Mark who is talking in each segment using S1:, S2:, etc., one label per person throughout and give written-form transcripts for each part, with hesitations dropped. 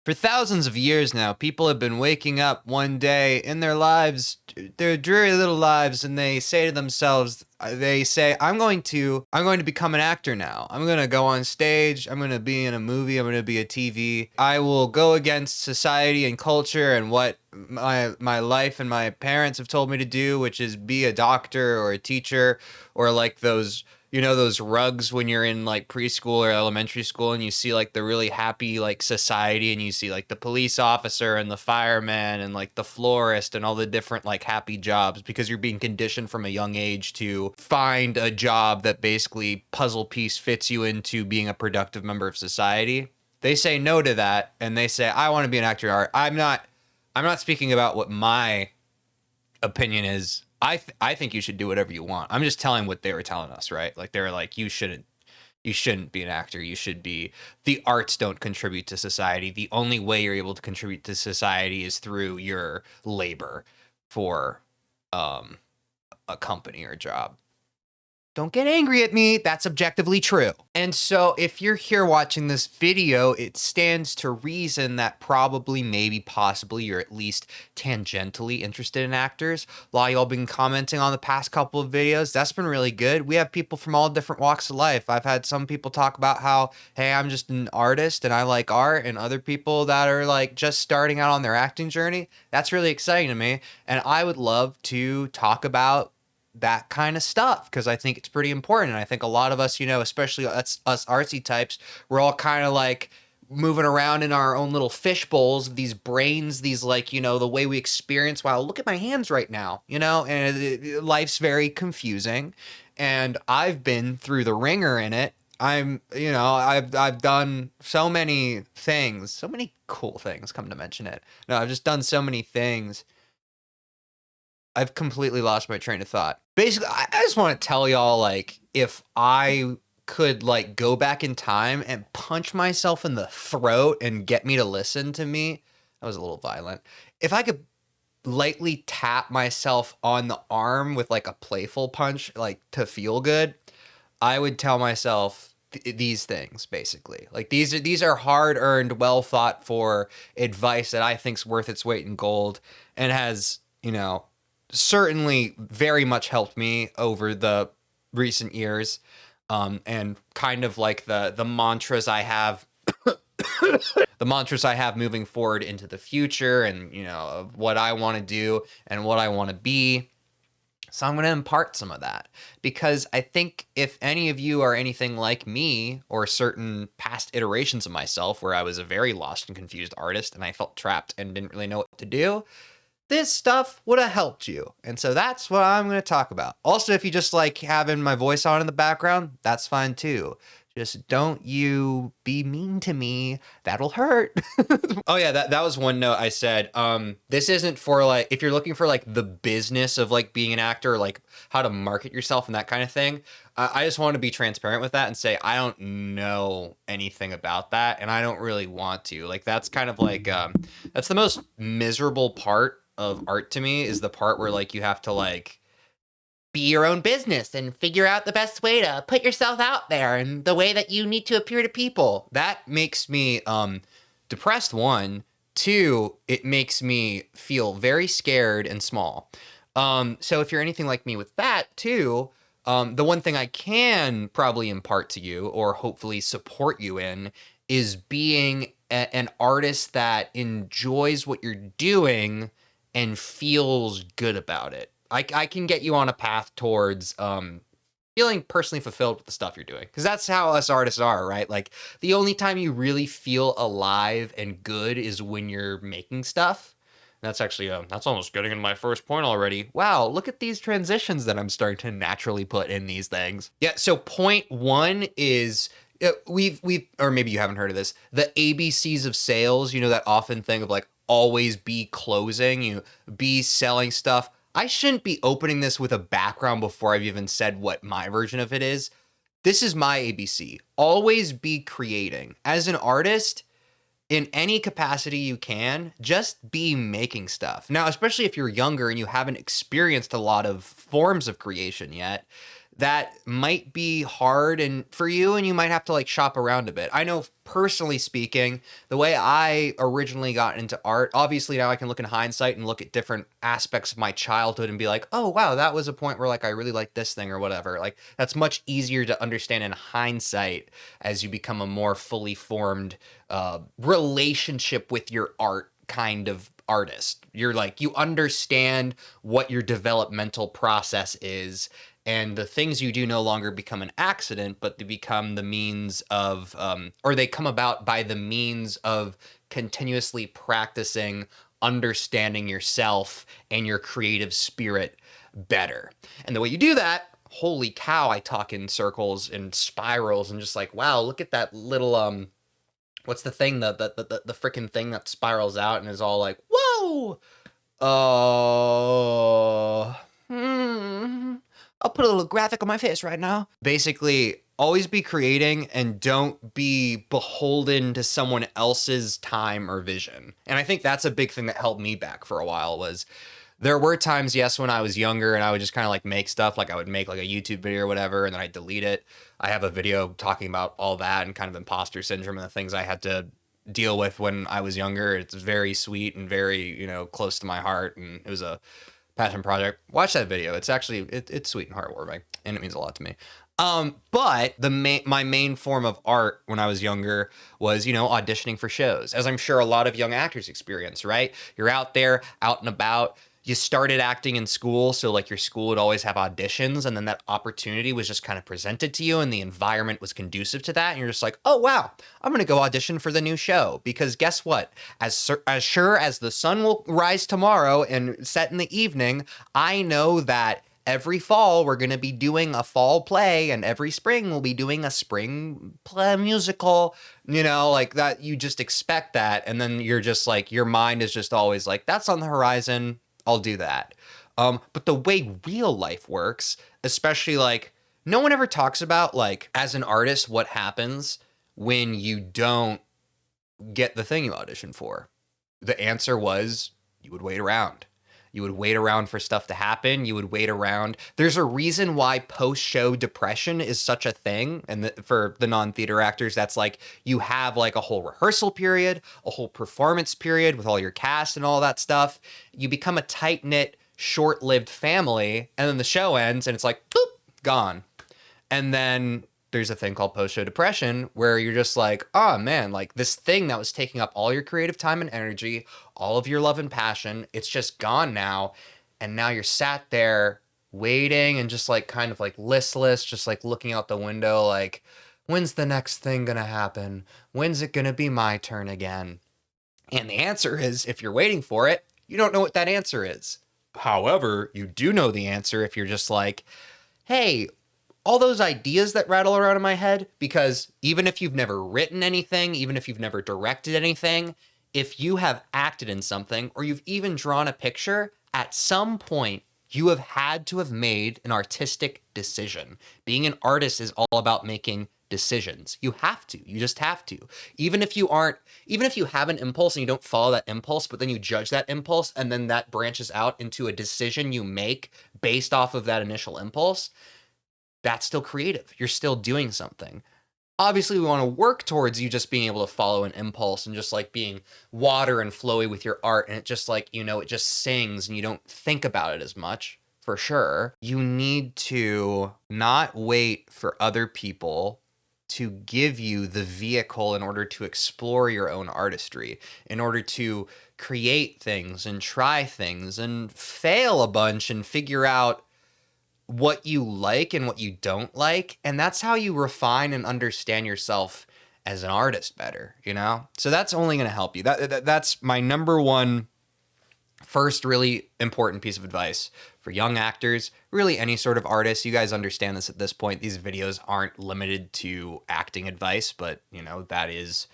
S1: For thousands of years now, people have been waking up one day in their lives, their dreary little lives, and they say to themselves, I'm going to become an actor now. I'm going to go on stage. I'm going to be in a movie. I'm going to be a TV. I will go against society and culture and what my life and my parents have told me to do, which is be a doctor or a teacher, or like those, those rugs when you're in like preschool or elementary school and you see like the really happy like society, and you see like the police officer and the fireman and like the florist and all the different like happy jobs, because you're being conditioned from a young age to find a job that basically puzzle piece fits you into being a productive member of society. They say no to that, and they say, I want to be an actor in art. I'm not speaking about what my opinion is. I think you should do whatever you want. I'm just telling what they were telling us, right? Like they were like, you shouldn't be an actor. You should be, the arts don't contribute to society. The only way you're able to contribute to society is through your labor for a company or a job. Don't get angry at me. That's objectively true. And so if you're here watching this video, it stands to reason that probably, maybe, possibly, you're at least tangentially interested in actors. A lot of y'all been commenting on the past couple of videos. That's been really good. We have people from all different walks of life. I've had some people talk about how, hey, I'm just an artist and I like art, and other people that are like just starting out on their acting journey. That's really exciting to me. And I would love to talk about that kind of stuff because I think it's pretty important. And I think a lot of us, especially us artsy types, we're all kind of like moving around in our own little fish bowls of these brains, these like, the way we experience, wow, look at my hands right now, and life's very confusing. And I've been through the ringer in it. I've done so many things, so many cool things, come to mention it. No, I've just done so many things. I've completely lost my train of thought. Basically, I just want to tell y'all, like, if I could, like, go back in time and punch myself in the throat and get me to listen to me, that was a little violent. If I could lightly tap myself on the arm with, like, a playful punch, like, to feel good, I would tell myself these things, basically. Like, these are hard-earned, well-thought-for advice that I think's worth its weight in gold and has, certainly very much helped me over the recent years, and kind of like the mantras I have the mantras I have moving forward into the future, and of what I want to do and what I want to be. So I'm going to impart some of that, because I think if any of you are anything like me, or certain past iterations of myself where I was a very lost and confused artist and I felt trapped and didn't really know what to do, this stuff would have helped you. And so that's what I'm going to talk about. Also, if you just like having my voice on in the background, that's fine too. Just don't you be mean to me. That'll hurt. Oh yeah, that was one note I said. This isn't for like, if you're looking for like the business of like being an actor, like how to market yourself and that kind of thing. I just want to be transparent with that and say, I don't know anything about that. And I don't really want to. Like, that's kind of like, that's the most miserable part of art to me, is the part where like you have to like be your own business and figure out the best way to put yourself out there and the way that you need to appear to people. That makes me depressed, one. Two, it makes me feel very scared and small. So if you're anything like me with that too, the one thing I can probably impart to you, or hopefully support you in, is being an artist that enjoys what you're doing and feels good about it. I can get you on a path towards feeling personally fulfilled with the stuff you're doing, because that's how us artists are, right? Like, the only time you really feel alive and good is when you're making stuff. That's actually that's almost getting into my first point already. Wow, look at these transitions that I'm starting to naturally put in these things. Yeah, so point one is, we've or maybe you haven't heard of this, the ABCs of sales. That often thing of like, always be closing, be selling stuff. I shouldn't be opening this with a background before I've even said what my version of it is. This is my ABC. Always be creating. As an artist, in any capacity you can, just be making stuff. Now, especially if you're younger and you haven't experienced a lot of forms of creation yet, that might be hard and for you, and you might have to like shop around a bit. I know personally speaking, the way I originally got into art, obviously now I can look in hindsight and look at different aspects of my childhood and be like, oh wow, that was a point where like I really liked this thing or whatever. Like that's much easier to understand in hindsight as you become a more fully formed relationship with your art kind of artist. You're like, you understand what your developmental process is, and the things you do no longer become an accident, but they become the means of, or they come about by the means of continuously practicing understanding yourself and your creative spirit better. And the way you do that, holy cow, I talk in circles and spirals and just like, wow, look at that little, what's the thing, the freaking thing that spirals out and is all like, whoa, I'll put a little graphic on my face right now. Basically, always be creating and don't be beholden to someone else's time or vision. And I think that's a big thing that held me back for a while. Was there were times, yes, when I was younger and I would just kind of like make stuff, like I would make like a YouTube video or whatever, and then I'd delete it. I have a video talking about all that and kind of imposter syndrome and the things I had to deal with when I was younger. It's very sweet and very, close to my heart, and it was a passion project. Watch that video. It's actually, it's sweet and heartwarming, and it means a lot to me. But my main form of art when I was younger was, auditioning for shows, as I'm sure a lot of young actors experience, right? You're out there, out and about. You started acting in school, so like your school would always have auditions, and then that opportunity was just kind of presented to you and the environment was conducive to that, and you're just like, oh wow, I'm gonna go audition for the new show, because guess what, as sure as the sun will rise tomorrow and set in the evening, I know that every fall we're going to be doing a fall play, and every spring we'll be doing a spring play musical, like that. You just expect that, and then you're just like, your mind is just always like, that's on the horizon, I'll do that. But the way real life works, especially like, no one ever talks about like, as an artist, what happens when you don't get the thing you auditioned for. The answer was, you would wait around. You would wait around for stuff to happen. You would wait around. There's a reason why post-show depression is such a thing. And for the non-theater actors, that's like, you have like a whole rehearsal period, a whole performance period with all your cast and all that stuff. You become a tight-knit, short-lived family, and then the show ends and it's like, boop, gone. And then there's a thing called post-show depression, where you're just like, oh man, like this thing that was taking up all your creative time and energy, all of your love and passion, it's just gone now. And now you're sat there waiting and just like kind of like listless, just like looking out the window like, when's the next thing gonna happen? When's it gonna be my turn again? And the answer is, if you're waiting for it, you don't know what that answer is. However, you do know the answer if you're just like, hey, all those ideas that rattle around in my head, because even if you've never written anything, even if you've never directed anything, if you have acted in something, or you've even drawn a picture, at some point you have had to have made an artistic decision. Being an artist is all about making decisions. You have to. You just have to. Even if you have an impulse and you don't follow that impulse, but then you judge that impulse and then that branches out into a decision you make based off of that initial impulse, that's still creative. You're still doing something. Obviously, we want to work towards you just being able to follow an impulse and just like being water and flowy with your art. And it just like, it just sings and you don't think about it as much, for sure. You need to not wait for other people to give you the vehicle in order to explore your own artistry, in order to create things and try things and fail a bunch and figure out what you like and what you don't like. And that's how you refine and understand yourself as an artist better, So that's only going to help you. That's my number one first really important piece of advice for young actors, really any sort of artist. You guys understand this at this point. These videos aren't limited to acting advice, but that is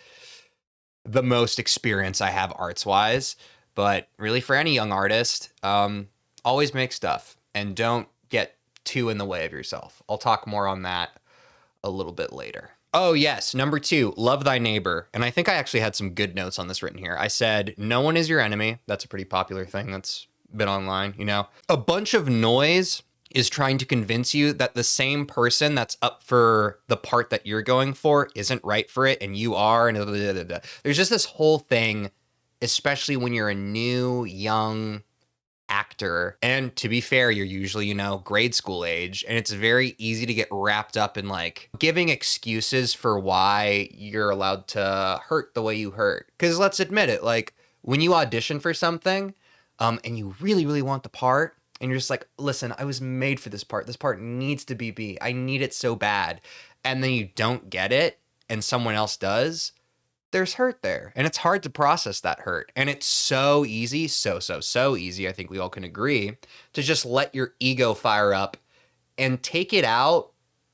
S1: the most experience I have arts wise. But really for any young artist, always make stuff and don't get too in the way of yourself. I'll talk more on that a little bit later. Oh yes, number 2, love thy neighbor. And I think I actually had some good notes on this written here. I said, no one is your enemy. That's a pretty popular thing that's been online, A bunch of noise is trying to convince you that the same person that's up for the part that you're going for isn't right for it and you are, and blah, blah, blah, blah. There's just this whole thing, especially when you're a new young actor, and to be fair, you're usually, grade school age, and it's very easy to get wrapped up in like giving excuses for why you're allowed to hurt the way you hurt. Because let's admit it, like when you audition for something, and you really really want the part, and you're just like, listen, I was made for this part needs to be B, I need it so bad, and then you don't get it and someone else does, there's hurt there, and it's hard to process that hurt. And it's so easy, so easy, I think we all can agree, to just let your ego fire up and take it out,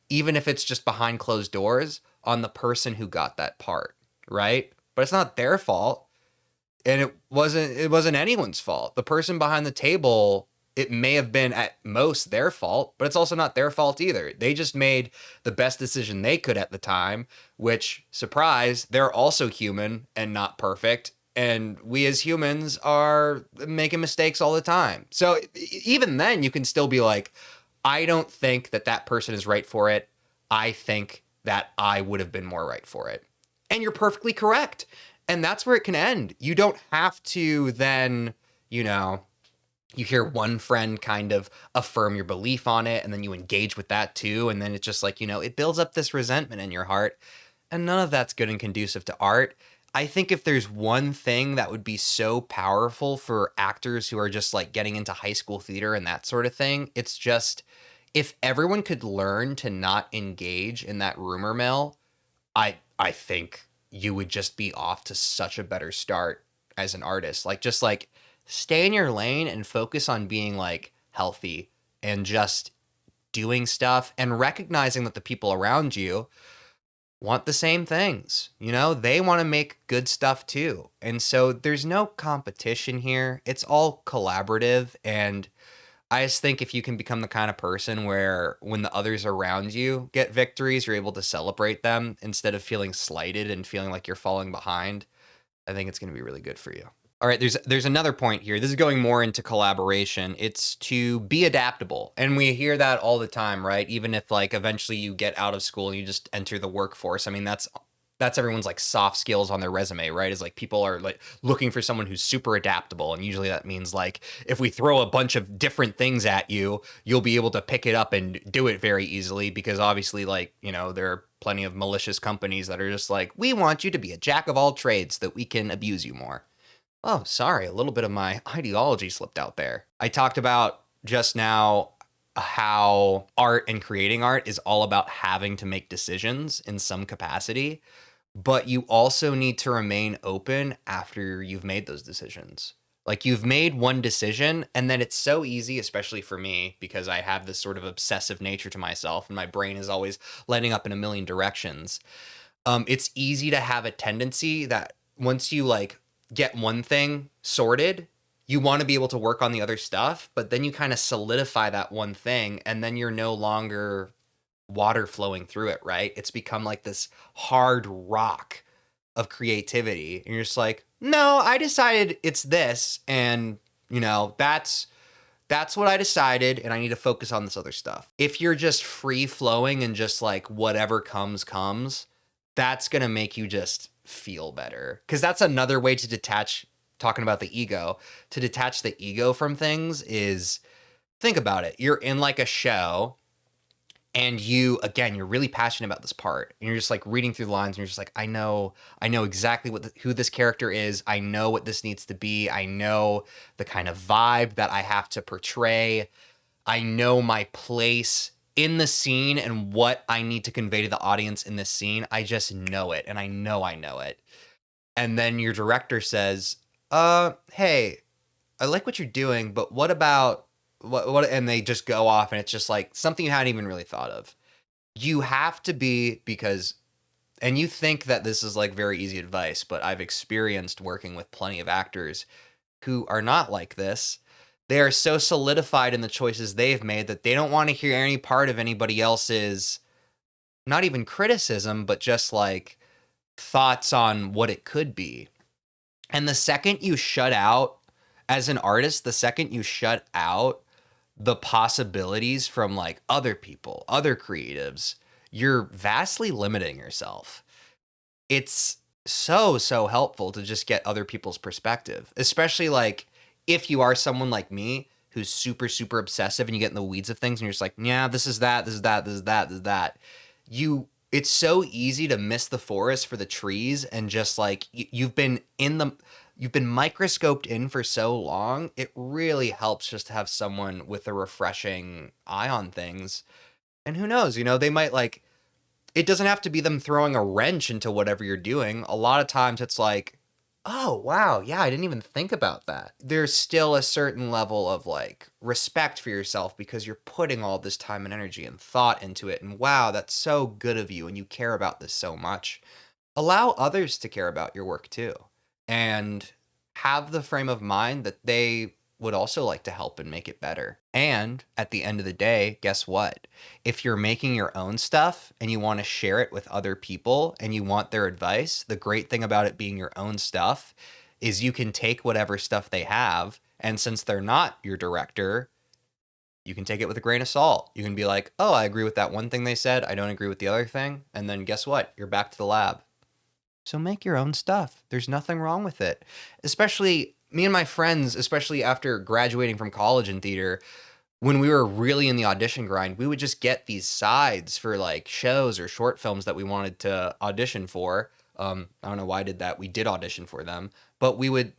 S1: even if it's just behind closed doors, on the person who got that part, right? But it's not their fault, and it wasn't anyone's fault. The person behind the table, it may have been at most their fault, but it's also not their fault either. They just made the best decision they could at the time, which, surprise, they're also human and not perfect. And we as humans are making mistakes all the time. So even then, you can still be like, I don't think that that person is right for it. I think that I would have been more right for it. And you're perfectly correct. And that's where it can end. You don't have to then, you hear one friend kind of affirm your belief on it, and then you engage with that too. And then it's just like, it builds up this resentment in your heart. And none of that's good and conducive to art. I think if there's one thing that would be so powerful for actors who are just like getting into high school theater and that sort of thing, it's just if everyone could learn to not engage in that rumor mill, I think you would just be off to such a better start as an artist. Like, just like stay in your lane and focus on being like healthy and just doing stuff and recognizing that the people around you want the same things. They want to make good stuff too. And so there's no competition here. It's all collaborative. And I just think if you can become the kind of person where when the others around you get victories, you're able to celebrate them instead of feeling slighted and feeling like you're falling behind, I think it's going to be really good for you. All right, there's another point here. This is going more into collaboration. It's to be adaptable. And we hear that all the time, right? Even if like eventually you get out of school and you just enter the workforce. I mean, that's everyone's like soft skills on their resume, right? Is like people are like looking for someone who's super adaptable. And usually that means like if we throw a bunch of different things at you, you'll be able to pick it up and do it very easily, because obviously like, there are plenty of malicious companies that are just like, we want you to be a jack of all trades so that we can abuse you more. Oh, sorry, a little bit of my ideology slipped out there. I talked about just now how art and creating art is all about having to make decisions in some capacity, but you also need to remain open after you've made those decisions. Like, you've made one decision, and then it's so easy, especially for me, because I have this sort of obsessive nature to myself, and my brain is always lighting up in a million directions. It's easy to have a tendency that once you like get one thing sorted, you want to be able to work on the other stuff, but then you kind of solidify that one thing, and then you're no longer water flowing through it, right? It's become like this hard rock of creativity, and you're just like, no, I decided it's this, and that's what I decided, and I need to focus on this other stuff. If you're just free flowing and just like whatever comes, that's gonna make you just feel better. Because that's another way to detach, talking about the ego, to detach the ego from things is, think about it. You're in like a show, and you're really passionate about this part, and you're just like reading through the lines, and you're just like, I know exactly who this character is. I know what this needs to be. I know the kind of vibe that I have to portray. I know my place in the scene and what I need to convey to the audience in this scene. I just know it, and I know it. And then your director says, hey, I like what you're doing, but what about what, and they just go off, and it's just like something you hadn't even really thought of. You have to be, because, and you think that this is like very easy advice, but I've experienced working with plenty of actors who are not like this. They are so solidified in the choices they've made that they don't want to hear any part of anybody else's, not even criticism, but just like thoughts on what it could be. And the second you shut out, as an artist, the second you shut out the possibilities from like other people, other creatives, you're vastly limiting yourself. It's so helpful to just get other people's perspective, especially like if you are someone like me who's super obsessive and you get in the weeds of things and you're just like, yeah, this is that, this is that, this is that, this is that. It's so easy to miss the forest for the trees, and just like you've been microscoped in for so long. It really helps just to have someone with a refreshing eye on things. And who knows, they might like, it doesn't have to be them throwing a wrench into whatever you're doing. A lot of times it's like, oh, wow, yeah, I didn't even think about that. There's still a certain level of like respect for yourself because you're putting all this time and energy and thought into it. And wow, that's so good of you. And you care about this so much. Allow others to care about your work too. And have the frame of mind that they would also like to help and make it better. And at the end of the day, guess what? If you're making your own stuff and you want to share it with other people and you want their advice, the great thing about it being your own stuff is you can take whatever stuff they have, and since they're not your director, you can take it with a grain of salt. You can be like, oh, I agree with that one thing they said. I don't agree with the other thing. And then guess what? You're back to the lab. So make your own stuff. There's nothing wrong with it. Especially me and my friends, especially after graduating from college in theater, when we were really in the audition grind, we would just get these sides for like shows or short films that we wanted to audition for. I don't know why I did that. We did audition for them, but we would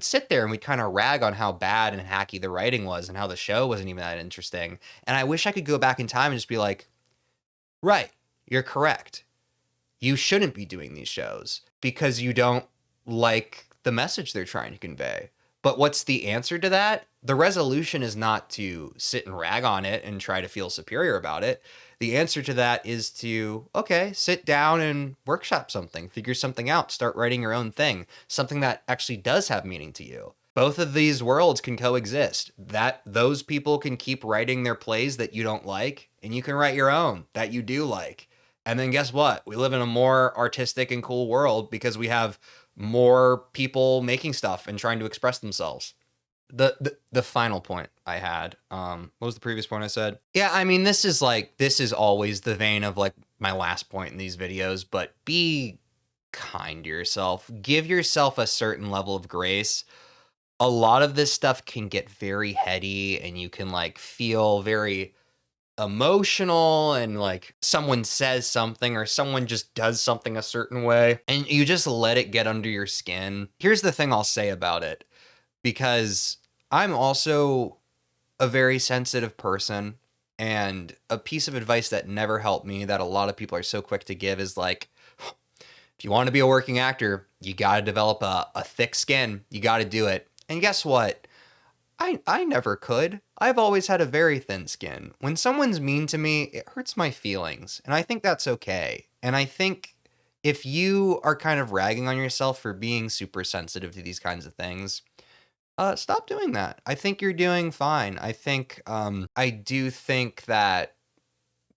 S1: sit there and we'd kind of rag on how bad and hacky the writing was and how the show wasn't even that interesting. And I wish I could go back in time and just be like, right, you're correct. You shouldn't be doing these shows because you don't like the message they're trying to convey. But what's the answer to that? The resolution is not to sit and rag on it and try to feel superior about it. The answer to that is to, okay, sit down and workshop something, figure something out, start writing your own thing, something that actually does have meaning to you. Both of these worlds can coexist. That those people can keep writing their plays that you don't like, and you can write your own that you do like. And then guess what? We live in a more artistic and cool world because we have more people making stuff and trying to express themselves. The final point I had, what was the previous point I said? Yeah, I mean, this is always the vein of like my last point in these videos, but be kind to yourself. Give yourself a certain level of grace. A lot of this stuff can get very heady and you can like feel very emotional, and like someone says something or someone just does something a certain way and you just let it get under your skin. Here's the thing I'll say about it, because I'm also a very sensitive person, and a piece of advice that never helped me that a lot of people are so quick to give is like, if you want to be a working actor, you got to develop a thick skin. You got to do it. And guess what? I never could. I've always had a very thin skin. When someone's mean to me, it hurts my feelings, and I think that's okay. And I think if you are kind of ragging on yourself for being super sensitive to these kinds of things, stop doing that. I think you're doing fine. I do think that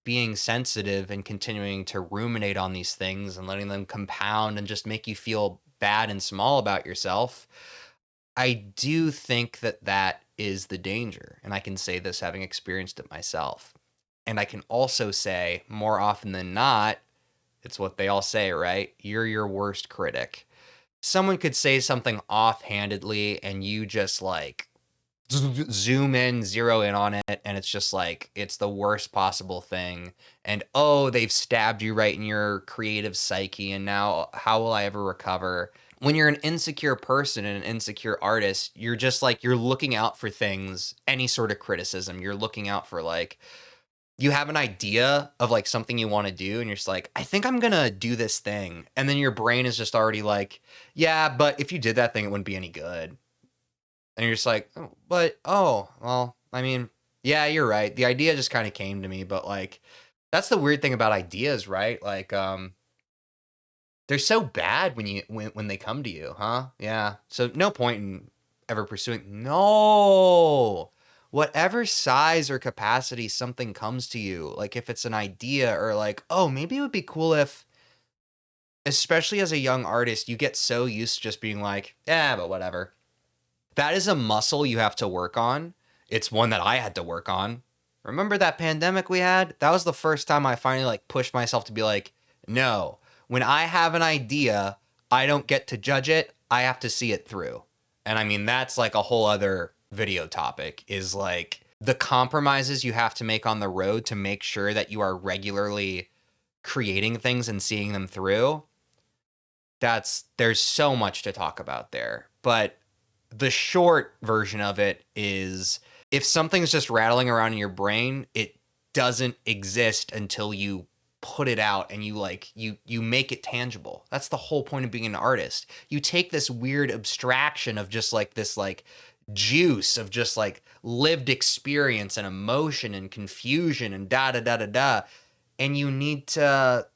S1: being sensitive and continuing to ruminate on these things and letting them compound and just make you feel bad and small about yourself, I do think that that is the danger. And I can say this having experienced it myself. And I can also say more often than not, it's what they all say, right? You're your worst critic. Someone could say something offhandedly and you just like zoom in, zero in on it, and it's just like it's the worst possible thing. And oh, they've stabbed you right in your creative psyche, and now how will I ever recover? When you're an insecure person and an insecure artist, you're just like, you're looking out for things, any sort of criticism. You're looking out for like, you have an idea of like something you want to do and you're just like, I think I'm going to do this thing. And then your brain is just already like, yeah, but if you did that thing, it wouldn't be any good. And you're just like, oh, well, I mean, yeah, you're right. The idea just kind of came to me, but like, that's the weird thing about ideas, right? Like, they're so bad when they come to you, huh? Yeah. So no point in ever pursuing. No. Whatever size or capacity something comes to you, like if it's an idea or like, oh, maybe it would be cool if, especially as a young artist, you get so used to just being like, yeah, but whatever. That is a muscle you have to work on. It's one that I had to work on. Remember that pandemic we had? That was the first time I finally like pushed myself to be like, no, when I have an idea, I don't get to judge it. I have to see it through. And I mean, that's like a whole other video topic, is like the compromises you have to make on the road to make sure that you are regularly creating things and seeing them through. There's so much to talk about there. But the short version of it is, if something's just rattling around in your brain, it doesn't exist until you put it out and you make it tangible. That's the whole point of being an artist. You take this weird abstraction of just like this like juice of just like lived experience and emotion and confusion and da da da da da, and you need to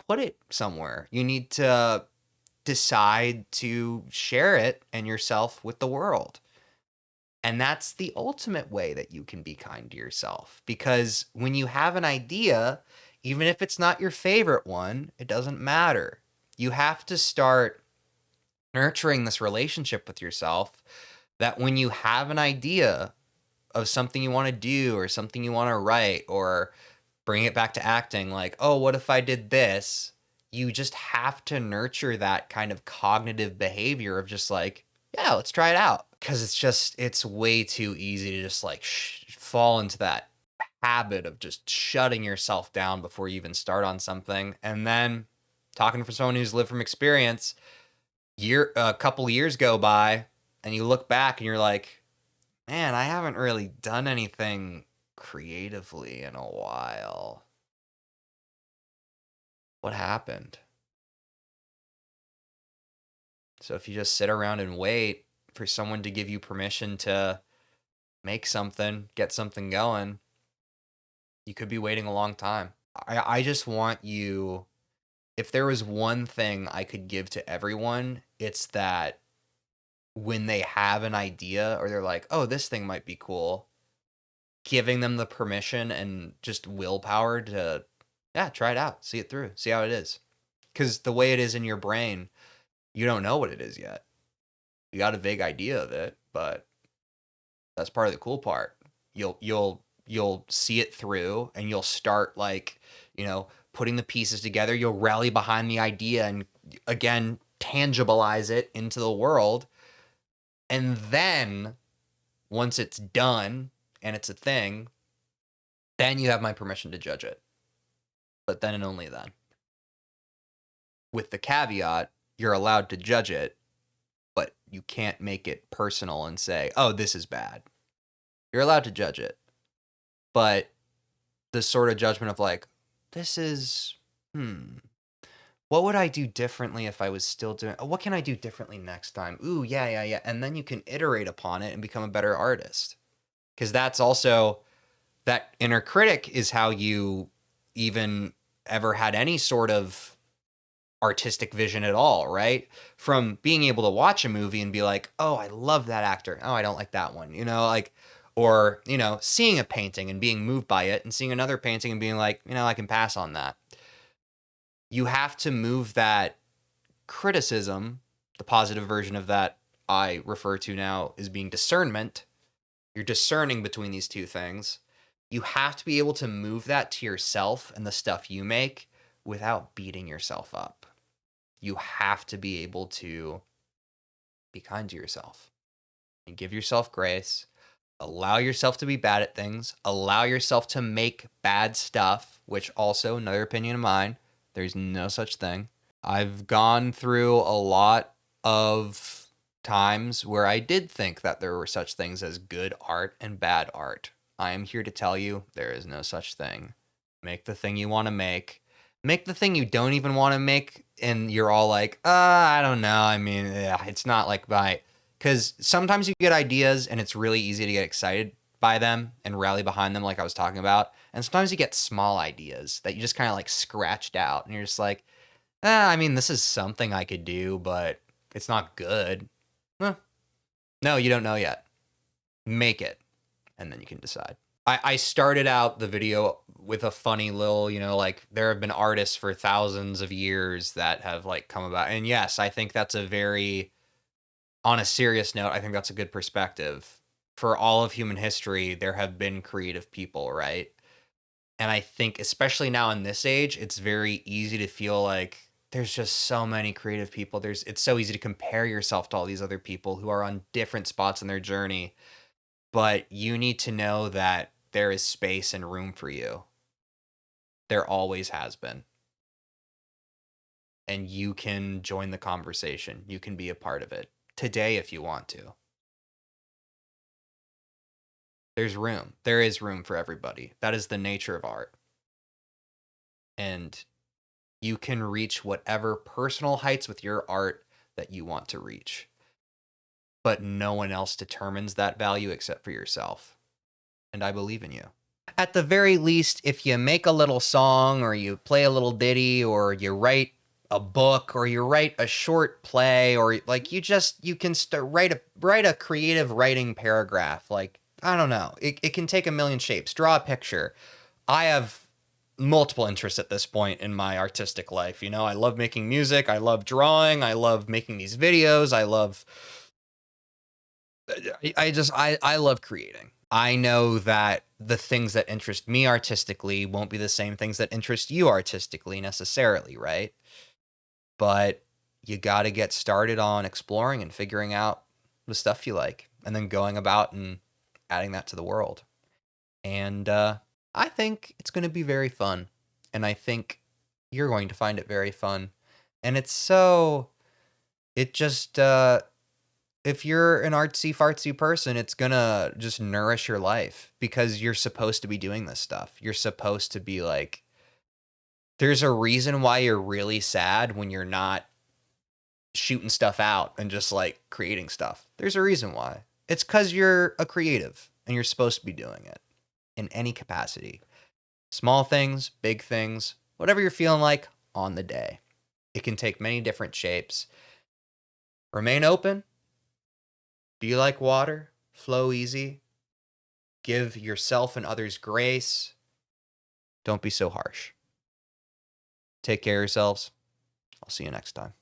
S1: put it somewhere. You need to decide to share it and yourself with the world. And that's the ultimate way that you can be kind to yourself. Because when you have an idea, even if it's not your favorite one, it doesn't matter. You have to start nurturing this relationship with yourself, that when you have an idea of something you want to do or something you want to write, or bring it back to acting, like, oh, what if I did this? You just have to nurture that kind of cognitive behavior of just like, yeah, let's try it out. Because it's way too easy to just like fall into that habit of just shutting yourself down before you even start on something. And then, talking for someone who's lived from experience, a couple years go by and you look back and you're like, man, I haven't really done anything creatively in a while. What happened? So if you just sit around and wait for someone to give you permission to make something, get something going, you could be waiting a long time. I just want you, if there was one thing I could give to everyone, it's that when they have an idea or they're like, oh, this thing might be cool, giving them the permission and just willpower to, yeah, try it out, see it through, see how it is. Because the way it is in your brain, you don't know what it is yet. You got a vague idea of it, but that's part of the cool part. You'll see it through, and you'll start like, putting the pieces together. You'll rally behind the idea and again tangibilize it into the world. And then once it's done and it's a thing, then you have my permission to judge it. But then and only then. With the caveat, you're allowed to judge it, but you can't make it personal and say, oh, this is bad. You're allowed to judge it. But the sort of judgment of like, this is, what would I do differently if I was still doing, what can I do differently next time? Ooh, yeah. And then you can iterate upon it and become a better artist. Because that's also, that inner critic is how you even ever had any sort of artistic vision at all, right? From being able to watch a movie and be like, oh, I love that actor. Oh, I don't like that one. Or, seeing a painting and being moved by it, and seeing another painting and being like, I can pass on that. You have to move that criticism, the positive version of that I refer to now as being discernment. You're discerning between these two things. You have to be able to move that to yourself and the stuff you make without beating yourself up. You have to be able to be kind to yourself and give yourself grace. Allow yourself to be bad at things. Allow yourself to make bad stuff, which also, another opinion of mine, there's no such thing. I've gone through a lot of times where I did think that there were such things as good art and bad art. I am here to tell you there is no such thing. Make the thing you want to make. Make the thing you don't even want to make, and you're all like, I don't know. I mean, it's not like because sometimes you get ideas and it's really easy to get excited by them and rally behind them, like I was talking about. And sometimes you get small ideas that you just kind of like scratched out, and you're just like, I mean, this is something I could do, but it's not good. No, you don't know yet. Make it, and then you can decide. I started out the video with a funny little, like, there have been artists for thousands of years that have like come about. And yes, I think that's on a serious note, I think that's a good perspective for all of human history, there have been creative people, right? And I think, especially now in this age, it's very easy to feel like there's just so many creative people. It's so easy to compare yourself to all these other people who are on different spots in their journey. But you need to know that there is space and room for you. There always has been. And you can join the conversation. You can be a part of it today if you want to. There's room. There is room for everybody. That is the nature of art. And you can reach whatever personal heights with your art that you want to reach. But no one else determines that value except for yourself. And I believe in you. At the very least, if you make a little song or you play a little ditty or you write a book or you write a short play or like you can write a creative writing paragraph. Like, I don't know. It can take a million shapes. Draw a picture. I have multiple interests at this point in my artistic life. You know, I love making music. I love drawing. I love making these videos. I love creating. I know that the things that interest me artistically won't be the same things that interest you artistically necessarily, right? But you got to get started on exploring and figuring out the stuff you like and then going about and adding that to the world. And I think it's going to be very fun. And I think you're going to find it very fun. And it just, if you're an artsy fartsy person, it's going to just nourish your life because you're supposed to be doing this stuff. You're supposed to be like, there's a reason why you're really sad when you're not shooting stuff out and just like creating stuff. There's a reason why. It's because you're a creative and you're supposed to be doing it in any capacity. Small things, big things, whatever you're feeling like on the day. It can take many different shapes. Remain open. Be like water. Flow easy. Give yourself and others grace. Don't be so harsh. Take care of yourselves. I'll see you next time.